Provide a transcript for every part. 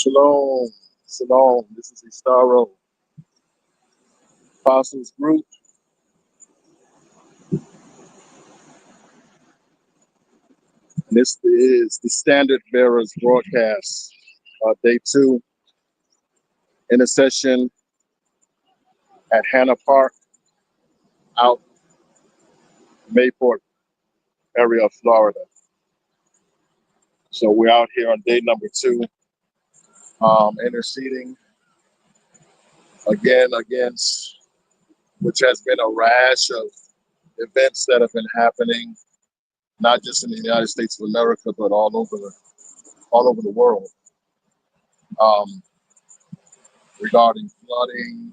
Shalom, shalom. This is Istaro Apostles Group. This is the Standard Bearers broadcast, day 2, Intercession at HANNA Park, out MAYPORT area of Florida. So we're out here on day number 2, interceding again against which has been a rash of events that have been happening, not just in the United States of America, but all over the world, regarding flooding,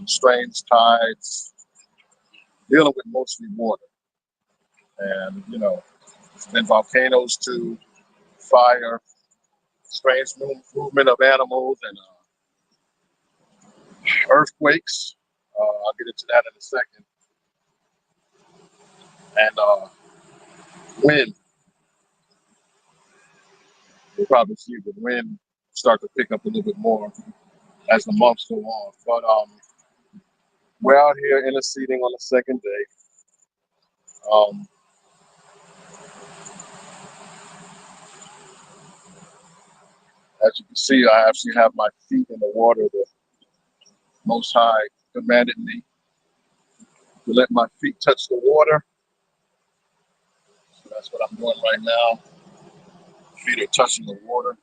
strange tides, dealing with mostly water. And, it's been volcanoes to fire, strange movement of animals, and earthquakes. I'll get into that in a second. And wind. You'll probably see the wind start to pick up a little bit more as the months go on. But we're out here interceding on the second day. As you can see, I actually have my feet in the water. The Most High commanded me to let my feet touch the water. So that's what I'm doing right now. Feet are touching the water.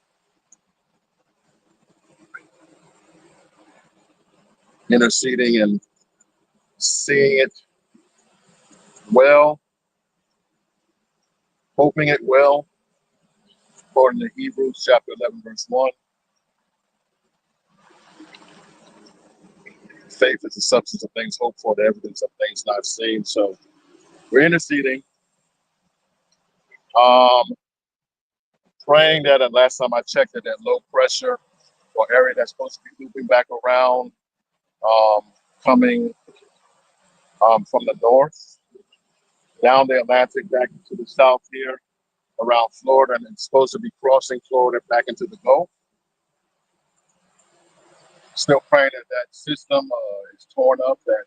Interceding and seeing it well, hoping it well, according to Hebrews chapter 11, verse 1. Faith is the substance of things hoped for, the evidence of things not seen. So we're interceding, praying that, and last time I checked, that low pressure or area that's supposed to be looping back around, coming from the north, down the Atlantic, back into the south here, around Florida, and it's supposed to be crossing Florida back into the Gulf. Still praying that that system is torn up, that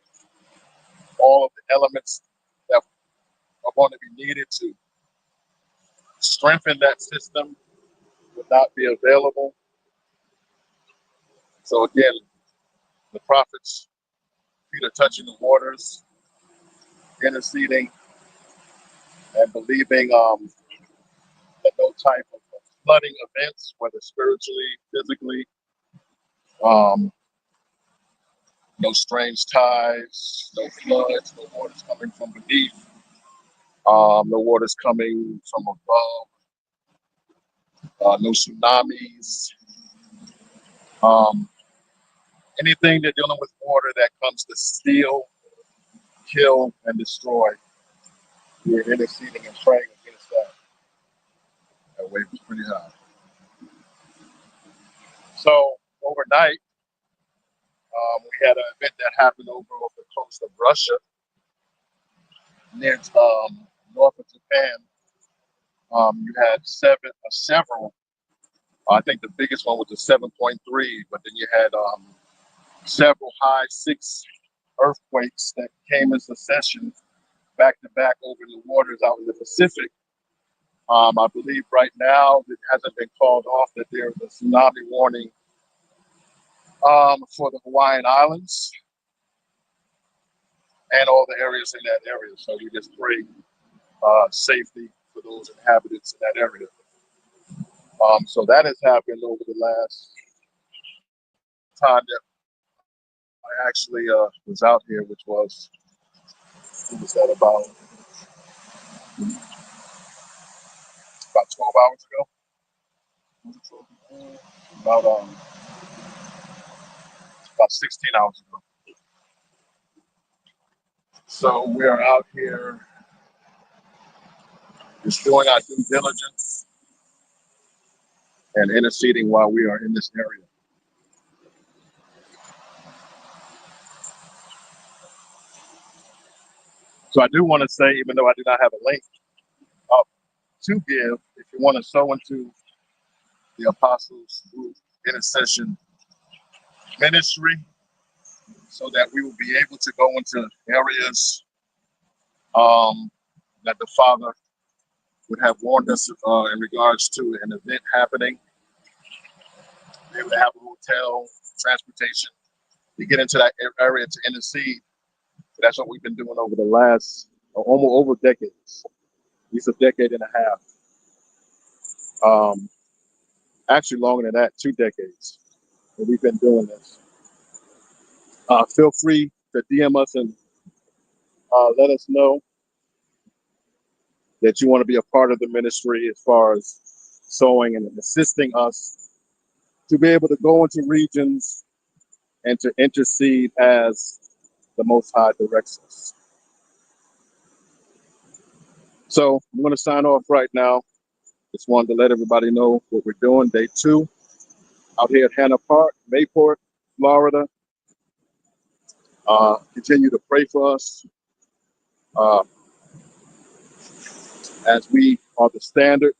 all of the elements that are going to be needed to strengthen that system would not be available. So again, the prophets' feet are touching the waters, interceding and believing that no type of flooding events, whether spiritually, physically, no strange tides, no floods, no waters coming from beneath, no waters coming from above, no tsunamis, anything they're dealing with water that comes to steal, kill, and destroy. We're interceding and praying against that. That wave was pretty high. So overnight, we had an event that happened over the coast of Russia, near north of Japan. You had several. I think the biggest one was a 7.3, but then you had several high 6 earthquakes that came in succession, back to back over the waters out in the Pacific. I believe right now it hasn't been called off that there's a tsunami warning for the Hawaiian Islands and all the areas in that area. So we just pray safety for those inhabitants in that area. So that has happened over the last time that I actually was out here, which was, what was that, about 12 hours ago? About 16 hours ago. So we are out here just doing our due diligence and interceding while we are in this area. So I do want to say, even though I do not have a link up to give, if you want to sow into the Apostles Group Intercession Ministry, so that we will be able to go into areas that the Father would have warned us in regards to an event happening. Be able to have a hotel, transportation, to get into that area to intercede. That's what we've been doing over the last almost over decades. At least a decade and a half. Actually, longer than that, 2 decades that we've been doing this. Feel free to DM us and let us know that you want to be a part of the ministry as far as sowing and assisting us to be able to go into regions and to intercede as the Most High directs us. So I'm going to sign off right now. Just wanted to let everybody know what we're doing. Day 2 out here at HANNA Park, MAYPORT, Florida. Continue to pray for us as we are the standard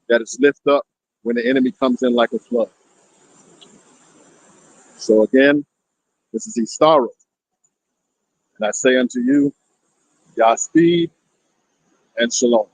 that is lifted up when the enemy comes in like a flood. So again, this is Istaro, and I say unto you, Godspeed and Shalom.